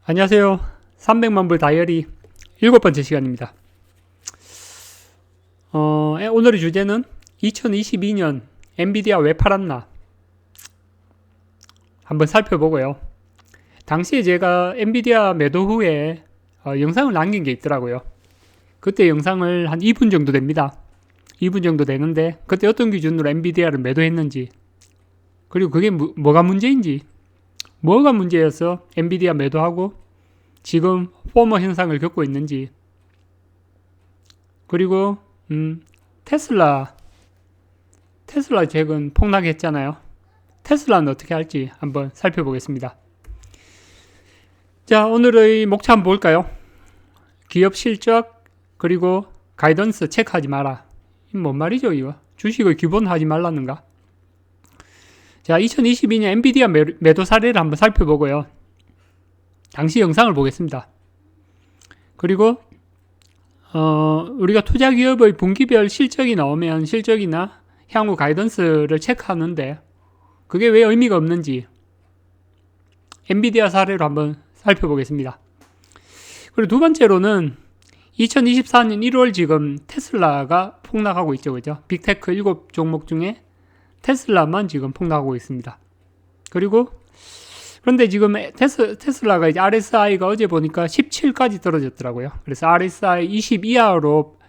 안녕하세요. 300만 불 다이어리 7번째 시간입니다. 오늘의 주제는 2022년 엔비디아 왜 팔았나 한번 살펴보고요. 당시에 제가 엔비디아 매도 후에 영상을 남긴 게 있더라고요. 그때 영상을 한 2분 정도 됩니다. 2분 정도 되는데 그때 어떤 기준으로 엔비디아를 매도했는지, 그리고 그게 뭐가 문제인지, 뭐가 문제여서 엔비디아 매도하고 지금 포머 현상을 겪고 있는지, 그리고 테슬라 최근 폭락했잖아요. 테슬라는 어떻게 할지 한번 살펴보겠습니다. 자, 오늘의 목차 한번 볼까요? 기업 실적 그리고 가이던스 체크하지 마라. 뭔 말이죠 이거? 주식을 기본 하지 말라는가? 자, 2022년 엔비디아 매도 사례를 한번 살펴보고요. 당시 영상을 보겠습니다. 그리고 우리가 투자 기업의 분기별 실적이 나오면 실적이나 향후 가이던스를 체크하는데 그게 왜 의미가 없는지 엔비디아 사례로 한번 살펴보겠습니다. 그리고 두 번째로는 2024년 1월 지금 테슬라가 폭락하고 있죠. 그죠? 빅테크 7종목 중에 테슬라만 지금 폭락하고 있습니다. 그런데 지금 테슬라가 이제 RSI가 어제 보니까 17까지 떨어졌더라고요. 그래서 RSI 20 이하로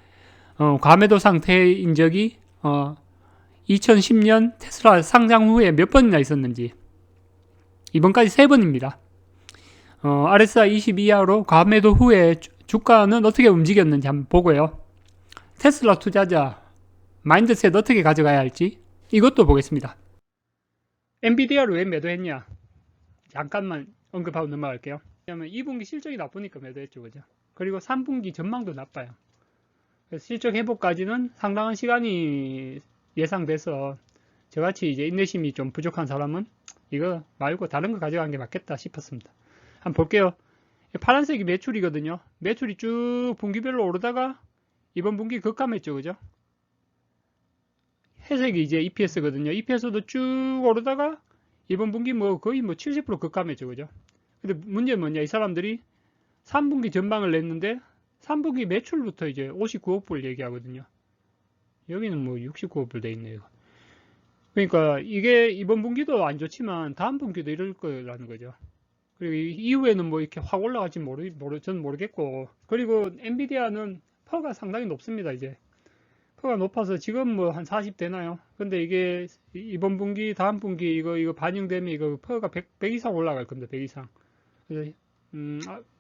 과매도 상태인 적이 2010년 테슬라 상장 후에 몇 번이나 있었는지, 이번까지 3번입니다. RSI 20 이하로 과매도 후에 주가는 어떻게 움직였는지 한번 보고요. 테슬라 투자자 마인드셋 어떻게 가져가야 할지 이것도 보겠습니다. 엔비디아를 왜 매도했냐? 잠깐만 언급하고 넘어갈게요. 왜냐면 2분기 실적이 나쁘니까 매도했죠. 그죠? 그리고 3분기 전망도 나빠요. 그래서 실적 회복까지는 상당한 시간이 예상돼서 저같이 이제 인내심이 좀 부족한 사람은 이거 말고 다른 거 가져가는 게 맞겠다 싶었습니다. 한번 볼게요. 파란색이 매출이거든요. 매출이 쭉 분기별로 오르다가 이번 분기 급감했죠. 그죠? 회색이 이제 EPS거든요. EPS도 쭉 오르다가 이번 분기 거의 70% 급감했죠. 그죠? 근데 문제는 뭐냐? 이 사람들이 3분기 전망을 냈는데 3분기 매출부터 이제 59억 불 얘기하거든요. 여기는 69억 불 돼 있네요. 그러니까 이게 이번 분기도 안 좋지만 다음 분기도 이럴 거라는 거죠. 그리고 이후에는 이렇게 확 올라갈지 저는 모르겠고, 그리고 엔비디아는 퍼가 상당히 높습니다. 이제 퍼가 높아서 지금 한 40 되나요? 근데 이게 이번 분기, 다음 분기 이거 반영되면 이거 퍼가 100 이상 올라갈 겁니다. 100 이상. 그래서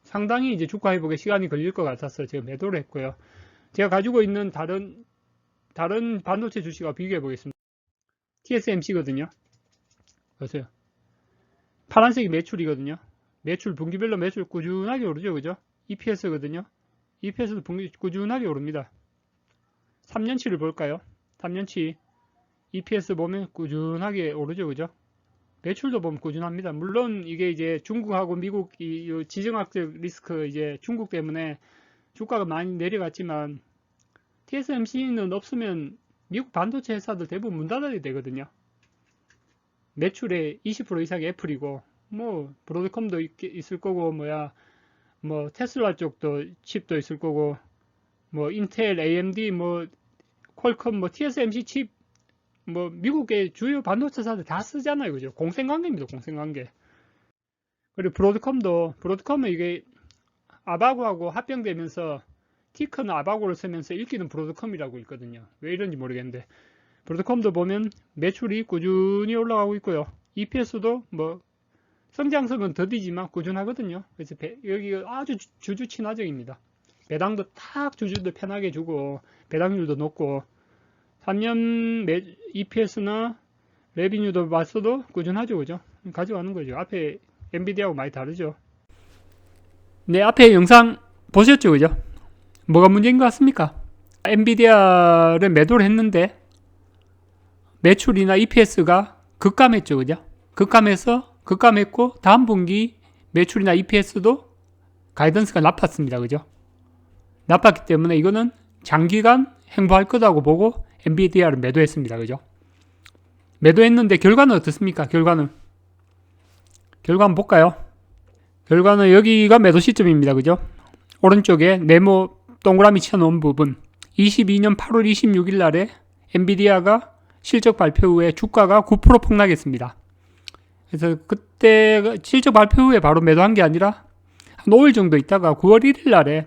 상당히 이제 주가 회복에 시간이 걸릴 것 같아서 제가 매도를 했고요. 제가 가지고 있는 다른 반도체 주식과 비교해 보겠습니다. TSMC거든요. 보세요. 파란색이 매출이거든요. 매출 분기별로 매출 꾸준하게 오르죠. 그죠? EPS거든요. EPS도 꾸준하게 오릅니다. 3년치를 볼까요? 3년치 EPS 보면 꾸준하게 오르죠. 그죠? 매출도 보면 꾸준합니다. 물론 이게 이제 중국하고 미국 이 지정학적 리스크, 이제 중국 때문에 주가가 많이 내려갔지만 TSMC는 없으면 미국 반도체 회사들 대부분 문 닫아야 되거든요. 매출의 20% 이상이 애플이고, 브로드컴도 있을 거고, 테슬라 쪽도 칩도 있을 거고, 인텔, AMD, 퀄컴, TSMC 칩, 미국의 주요 반도체사들 다 쓰잖아요. 그죠? 공생관계입니다. 공생관계. 그리고 브로드컴은 이게 아바고하고 합병되면서 티커는 아바고를 쓰면서 읽기는 브로드컴이라고 있거든요. 왜 이런지 모르겠는데, 브로드컴도 보면 매출이 꾸준히 올라가고 있고요. EPS도 성장성은 더디지만 꾸준하거든요. 그래서 여기가 아주 주주 친화적입니다. 배당도 탁 주주들 편하게 주고, 배당률도 높고, 3년 EPS나 레비뉴도 봤어도 꾸준하죠. 그죠? 가져가는 거죠. 앞에 엔비디아하고 많이 다르죠. 네, 앞에 영상 보셨죠. 그죠? 뭐가 문제인 것 같습니까? 엔비디아를 매도를 했는데 매출이나 EPS가 급감했죠. 그죠? 급감했고 다음 분기 매출이나 EPS도 가이던스가 나빴습니다. 그죠? 나빴기 때문에 이거는 장기간 행보할 거다고 보고 엔비디아를 매도했습니다. 그죠? 매도했는데 결과는 어떻습니까? 결과는 볼까요? 결과는 여기가 매도 시점입니다. 그죠? 오른쪽에 네모 동그라미 쳐놓은 부분 22년 8월 26일 날에 엔비디아가 실적 발표 후에 주가가 9% 폭락했습니다. 그래서 그때 실적 발표 후에 바로 매도한 게 아니라 한 5일 정도 있다가 9월 1일 날에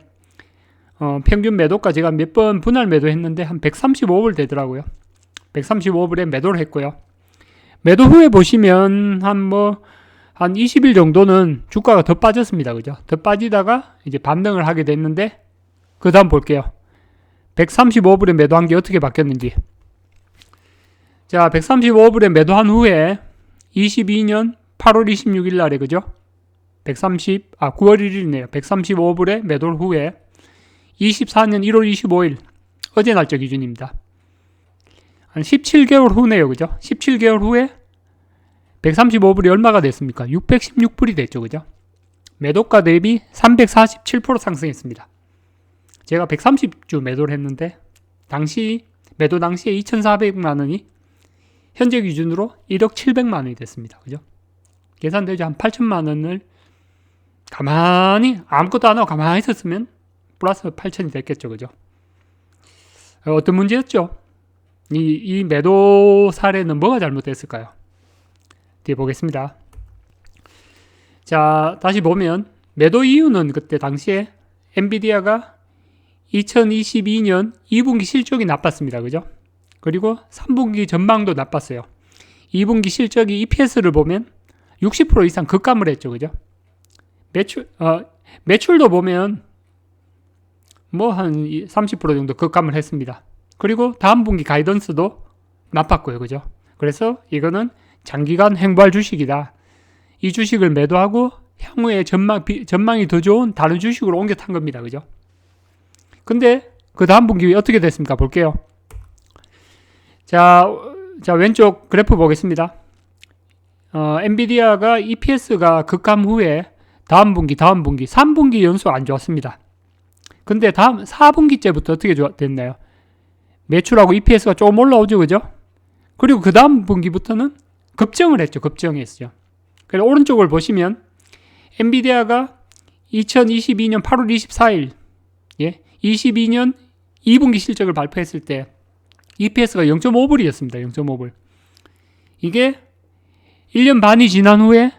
평균 매도가 제가 몇 번 분할 매도했는데 한 135불 되더라고요. 135불에 매도를 했고요. 매도 후에 보시면 한 20일 정도는 주가가 더 빠졌습니다. 그죠? 더 빠지다가 이제 반등을 하게 됐는데, 그 다음 볼게요. 135불에 매도한 게 어떻게 바뀌었는지. 자, 135불에 매도한 후에 22년 8월 26일 날에, 그죠? 9월 1일이네요. 135불에 매도 후에 24년 1월 25일, 어제 날짜 기준입니다. 한 17개월 후네요. 그죠? 17개월 후에 135불이 얼마가 됐습니까? 616불이 됐죠. 그죠? 매도가 대비 347% 상승했습니다. 제가 130주 매도를 했는데 매도 당시에 2,400만 원이 현재 기준으로 1억 700만 원이 됐습니다. 그죠? 계산되죠? 한 8천만 원을 가만히 아무것도 안 하고 가만히 있었으면 플러스 8천이 됐겠죠. 그죠? 어떤 문제였죠? 이 매도 사례는 뭐가 잘못됐을까요? 뒤에 보겠습니다. 자, 다시 보면 매도 이유는 그때 당시에 엔비디아가 2022년 2분기 실적이 나빴습니다. 그죠? 그리고 3분기 전망도 나빴어요. 2분기 실적이 EPS를 보면 60% 이상 급감을 했죠. 그죠? 매출도 보면 한 30% 정도 급감을 했습니다. 그리고 다음 분기 가이던스도 나빴고요. 그죠? 그래서 이거는 장기간 횡보할 주식이다. 이 주식을 매도하고 향후에 전망이 더 좋은 다른 주식으로 옮겨 탄 겁니다. 그죠? 근데 그 다음 분기 어떻게 됐습니까? 볼게요. 자, 왼쪽 그래프 보겠습니다. 엔비디아가 EPS가 급감 후에 다음 분기, 3분기 연속 안 좋았습니다. 근데 다음 4분기째부터 어떻게 됐나요? 매출하고 EPS가 조금 올라오죠. 그죠? 그리고 그 다음 분기부터는 급증을 했죠. 급증했죠. 그래서 오른쪽을 보시면 엔비디아가 2022년 8월 24일 22년 2분기 실적을 발표했을 때 EPS가 0.5불이었습니다. 0.5불. 이게 1년 반이 지난 후에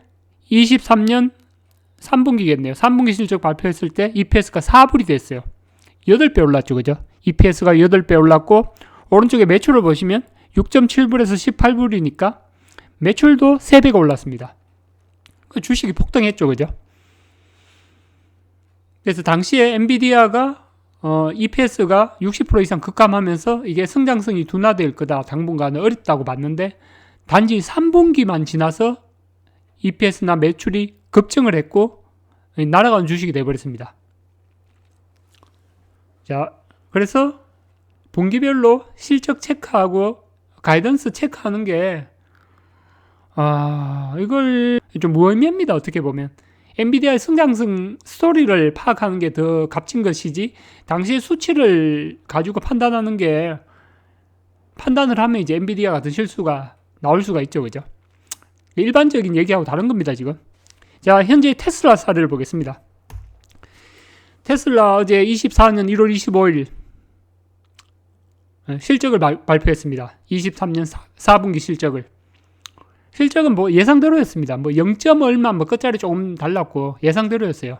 23년 3분기겠네요. 3분기 실적 발표했을 때 EPS가 4불이 됐어요. 8배 올랐죠. 그죠? EPS가 8배 올랐고, 오른쪽에 매출을 보시면 6.7불에서 18불이니까 매출도 3배가 올랐습니다. 주식이 폭등했죠. 그죠? 그래서 당시에 엔비디아가 EPS가 60% 이상 급감하면서 이게 성장성이 둔화될 거다. 당분간은 어렵다고 봤는데, 단지 3분기만 지나서 EPS나 매출이 급증을 했고 날아가는 주식이 되어버렸습니다. 자, 그래서 분기별로 실적 체크하고 가이던스 체크하는 게 이걸 좀 무의미합니다. 어떻게 보면 엔비디아의 성장성 스토리를 파악하는 게 더 값진 것이지, 당시의 수치를 가지고 판단하는 게, 판단을 하면 이제 엔비디아 같은 실수가 나올 수가 있죠. 그죠? 일반적인 얘기하고 다른 겁니다. 지금. 자, 현재 테슬라 사례를 보겠습니다. 테슬라 어제 24년 1월 25일 실적을 발표했습니다. 23년 4분기 실적을. 실적은 예상대로였습니다. 0. 얼마 끝자리 조금 달랐고 예상대로였어요.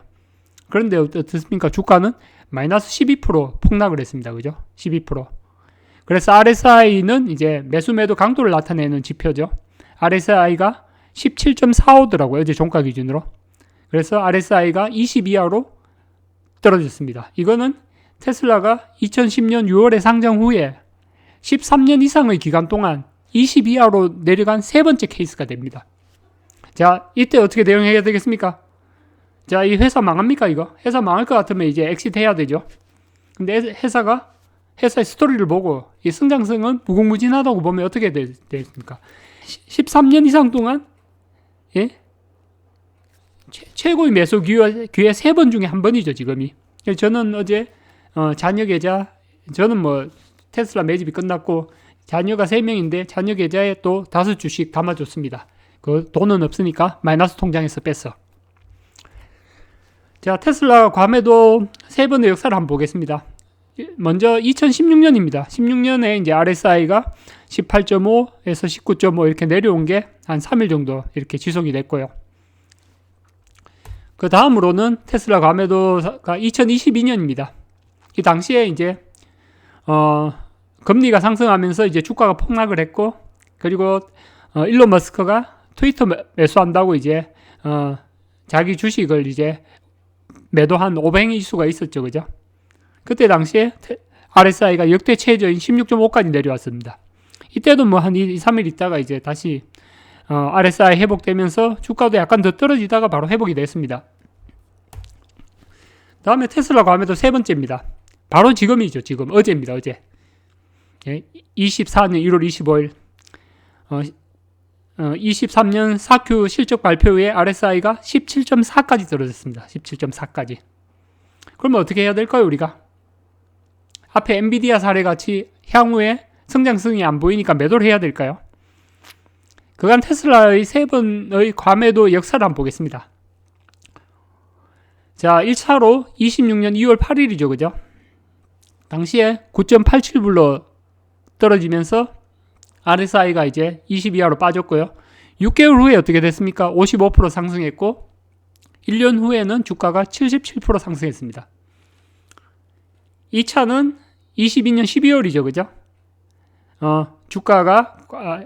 그런데 어떻습니까? 주가는 마이너스 12% 폭락을 했습니다. 그죠? 12%. 그래서 RSI는 이제 매수 매도 강도를 나타내는 지표죠. RSI가 17.45더라고요. 어제 종가 기준으로. 그래서 RSI가 20 이하로 떨어졌습니다. 이거는 테슬라가 2010년 6월에 상장 후에 13년 이상의 기간 동안 20 이하로 내려간 세 번째 케이스가 됩니다. 자, 이때 어떻게 대응해야 되겠습니까? 자, 이 회사 망합니까, 이거? 회사 망할 것 같으면 이제 엑시트 해야 되죠. 근데 회사의 스토리를 보고 이 성장성은 무궁무진하다고 보면 어떻게 되겠습니까? 13년 이상 동안 최고의 매수 기회 3번 중에 한 번이죠, 지금이. 저는 어제 자녀 계좌, 저는 테슬라 매집이 끝났고 자녀가 3명인데 자녀 계좌에 또 5주씩 담아줬습니다. 그 돈은 없으니까 마이너스 통장에서 뺐어. 자, 테슬라 과매도 세 번의 역사를 한번 보겠습니다. 먼저 2016년입니다. 16년에 이제 RSI가 18.5에서 19.5 이렇게 내려온 게 한 3일 정도 이렇게 지속이 됐고요. 그 다음으로는 테슬라 과매도가 2022년입니다. 이 당시에 이제 금리가 상승하면서 이제 주가가 폭락을 했고, 그리고 일론 머스크가 트위터 매수한다고 이제 자기 주식을 이제 매도한 오뱅 이슈가 있었죠, 그죠? 그때 당시에 RSI가 역대 최저인 16.5까지 내려왔습니다. 이때도 뭐 한 2, 3일 있다가 이제 다시 RSI 회복되면서 주가도 약간 더 떨어지다가 바로 회복이 됐습니다. 다음에 테슬라 과매도 세 번째입니다. 바로 지금이죠, 지금. 어제입니다, 어제. 24년 1월 25일. 23년 4Q 실적 발표 후에 RSI가 17.4까지 떨어졌습니다. 17.4까지. 그러면 어떻게 해야 될까요, 우리가? 앞에 엔비디아 사례 같이 향후에 성장성이 안 보이니까 매도를 해야 될까요? 그간 테슬라의 세 번의 과매도 역사를 한번 보겠습니다. 자, 1차로 26년 2월 8일이죠, 그죠? 당시에 9.87불로 떨어지면서 RSI가 이제 20 이하로 빠졌고요. 6개월 후에 어떻게 됐습니까? 55% 상승했고, 1년 후에는 주가가 77% 상승했습니다. 2차는 22년 12월이죠, 그죠? 주가가,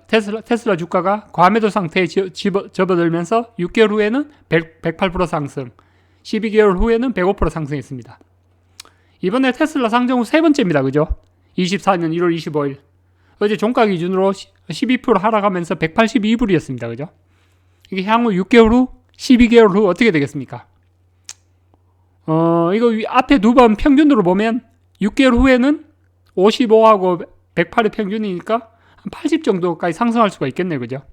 테슬라 주가가 과매도 상태에 접어들면서 6개월 후에는 108% 상승, 12개월 후에는 105% 상승했습니다. 이번에 테슬라 상장 후 세 번째입니다, 그죠? 24년 1월 25일. 어제 종가 기준으로 12% 하락하면서 182불이었습니다, 그죠? 이게 향후 6개월 후, 12개월 후 어떻게 되겠습니까? 이거 앞에 두 번 평균으로 보면 6개월 후에는 55하고 108의 평균이니까 한 80 정도까지 상승할 수가 있겠네요, 그죠?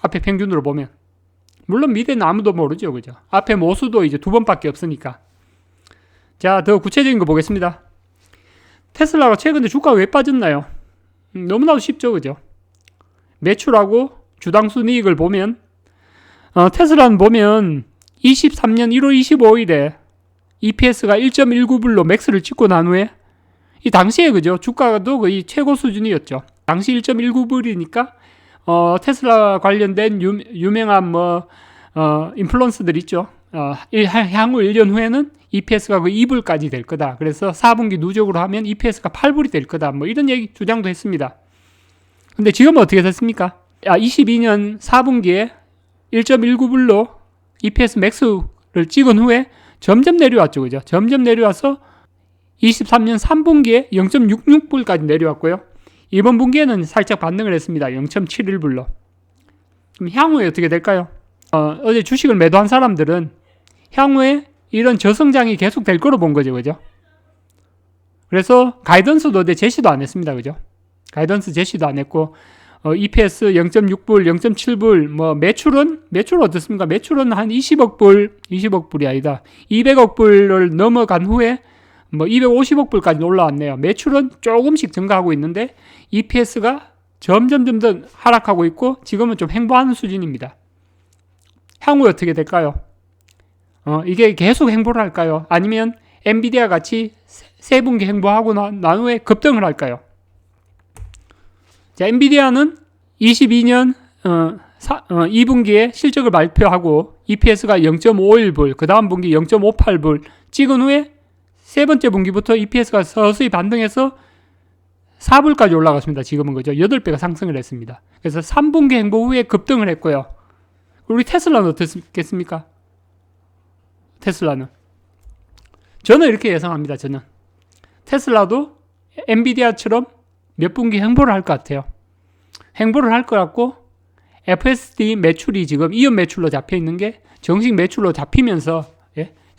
앞에 평균으로 보면. 물론 미래는 아무도 모르죠, 그죠? 앞에 모수도 이제 두 번밖에 없으니까. 자, 더 구체적인 거 보겠습니다. 테슬라가 최근에 주가가 왜 빠졌나요? 너무나도 쉽죠, 그죠? 매출하고 주당 순이익을 보면, 테슬라는 보면 23년 1월 25일에 EPS가 1.19불로 맥스를 찍고 난 후에 이 당시에 그죠? 주가도 거의 최고 수준이었죠. 당시 1.19불이니까 테슬라 관련된 유명한 인플루언서들 있죠. 향후 1년 후에는 EPS가 거의 2불까지 될 거다. 그래서 4분기 누적으로 하면 EPS가 8불이 될 거다. 뭐 이런 얘기 주장도 했습니다. 근데 지금은 어떻게 됐습니까? 22년 4분기에 1.19불로 EPS 맥스를 찍은 후에 점점 내려왔죠. 그죠? 점점 내려와서 23년 3분기에 0.66불까지 내려왔고요. 이번 분기에는 살짝 반등을 했습니다. 0.71불로. 그럼 향후에 어떻게 될까요? 어제 주식을 매도한 사람들은 향후에 이런 저성장이 계속 될 거로 본 거죠. 그죠? 그래서 가이던스도 어제 제시도 안 했습니다. 그죠? 가이던스 제시도 안 했고, EPS 0.6불, 0.7불, 매출 어떻습니까? 매출은 한 20억 불이 아니다. 200억 불을 넘어간 후에 250억 불까지 올라왔네요. 매출은 조금씩 증가하고 있는데 EPS가 점점 더 하락하고 있고 지금은 좀 횡보하는 수준입니다. 향후에 어떻게 될까요? 이게 계속 횡보를 할까요? 아니면 엔비디아 같이 세 분기 횡보하고 난 후에 급등을 할까요? 자, 엔비디아는 22년 2분기에 실적을 발표하고 EPS가 0.51불, 그 다음 분기 0.58불 찍은 후에 세 번째 분기부터 EPS가 서서히 반등해서 4불까지 올라갔습니다. 지금은 그죠? 8배가 상승을 했습니다. 그래서 3분기 행보 후에 급등을 했고요. 우리 테슬라는 어떻겠습니까? 테슬라는 저는 이렇게 예상합니다. 저는 테슬라도 엔비디아처럼 몇 분기 행보를 할 것 같아요. 행보를 할 것 같고 FSD 매출이 지금 이연 매출로 잡혀 있는 게 정식 매출로 잡히면서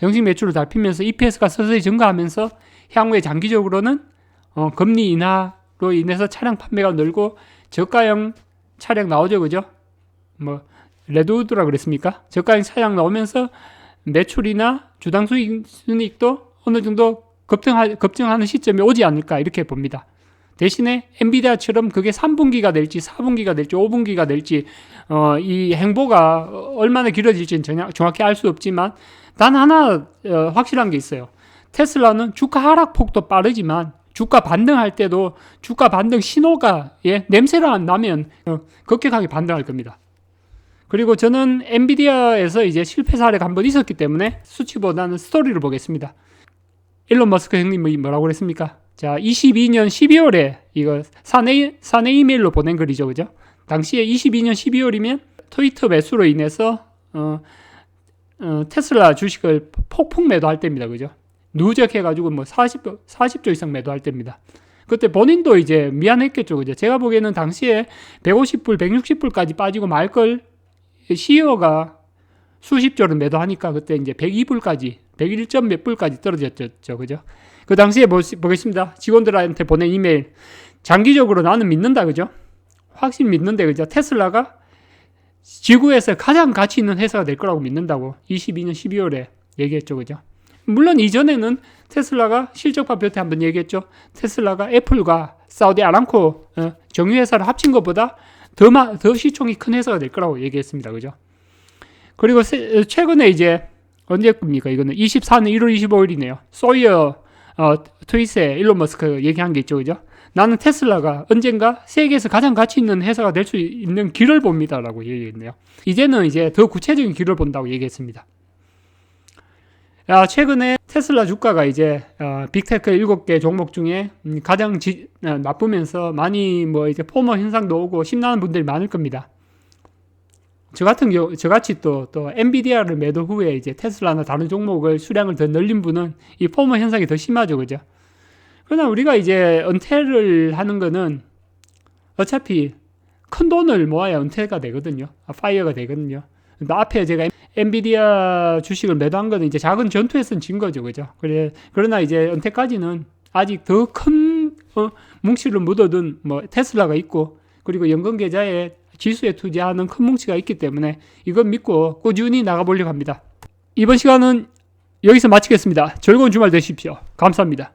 EPS가 서서히 증가하면서 향후에 장기적으로는 금리 인하로 인해서 차량 판매가 늘고 저가형 차량 나오죠, 그죠? 레드우드라 그랬습니까? 저가형 차량 나오면서 매출이나 주당 수익도 어느 정도 급증하는 시점이 오지 않을까 이렇게 봅니다. 대신에 엔비디아처럼 그게 3분기가 될지 4분기가 될지 5분기가 될지 이 행보가 얼마나 길어질지는 정확히 알 수 없지만 단 하나 확실한 게 있어요. 테슬라는 주가 하락폭도 빠르지만 주가 반등할 때도 주가 반등 신호가 냄새가 안 나면 급격하게 반등할 겁니다. 그리고 저는 엔비디아에서 이제 실패 사례가 한번 있었기 때문에 수치보다는 스토리를 보겠습니다. 일론 머스크 형님이 뭐라고 그랬습니까? 자, 22년 12월에 이거 사내 이메일로 보낸 글이죠, 그죠? 당시에 22년 12월이면 트위터 매수로 인해서 테슬라 주식을 폭풍 매도할 때입니다, 그죠? 누적해가지고 뭐 40조 이상 매도할 때입니다. 그때 본인도 이제 미안했겠죠, 그죠? 제가 보기에는 당시에 150불, 160불까지 빠지고 말걸 CEO가 수십조를 매도하니까 그때 이제 102불까지, 101점 몇 불까지 떨어졌죠, 그죠? 그 당시에 보겠습니다. 직원들한테 보낸 이메일. 장기적으로 나는 믿는다, 그죠? 확실히 믿는데, 그죠? 테슬라가 지구에서 가장 가치 있는 회사가 될 거라고 믿는다고 22년 12월에 얘기했죠, 그죠? 물론 이전에는 테슬라가 실적 발표 때 한번 얘기했죠. 테슬라가 애플과 사우디 아람코 정유회사를 합친 것보다 더 시총이 큰 회사가 될 거라고 얘기했습니다, 그죠? 그리고 최근에 이제 언제입니까? 이거는 24년 1월 25일이네요. 소이어 트윗에 일론 머스크 얘기한 게 있죠, 그죠? 나는 테슬라가 언젠가 세계에서 가장 가치 있는 회사가 될 수 있는 길을 봅니다라고 얘기했네요. 이제는 이제 더 구체적인 길을 본다고 얘기했습니다. 최근에 테슬라 주가가 이제 빅테크 7개 종목 중에 가장 나쁘면서 많이 뭐 이제 포머 현상도 오고 심란한 분들이 많을 겁니다. 저같이 또 엔비디아를 매도 후에 이제 테슬라나 다른 종목을 수량을 더 늘린 분은 이 포머 현상이 더 심하죠, 그죠? 그러나 우리가 이제 은퇴를 하는 거는 어차피 큰 돈을 모아야 은퇴가 되거든요. 파이어가 되거든요. 앞에 제가 엔비디아 주식을 매도한 거는 이제 작은 전투에선 진 거죠, 그죠? 그러나 이제 은퇴까지는 아직 더 큰 뭉치를 묻어둔 뭐 테슬라가 있고, 그리고 연금 계좌에 지수에 투자하는 큰 뭉치가 있기 때문에 이건 믿고 꾸준히 나가보려고 합니다. 이번 시간은 여기서 마치겠습니다. 즐거운 주말 되십시오. 감사합니다.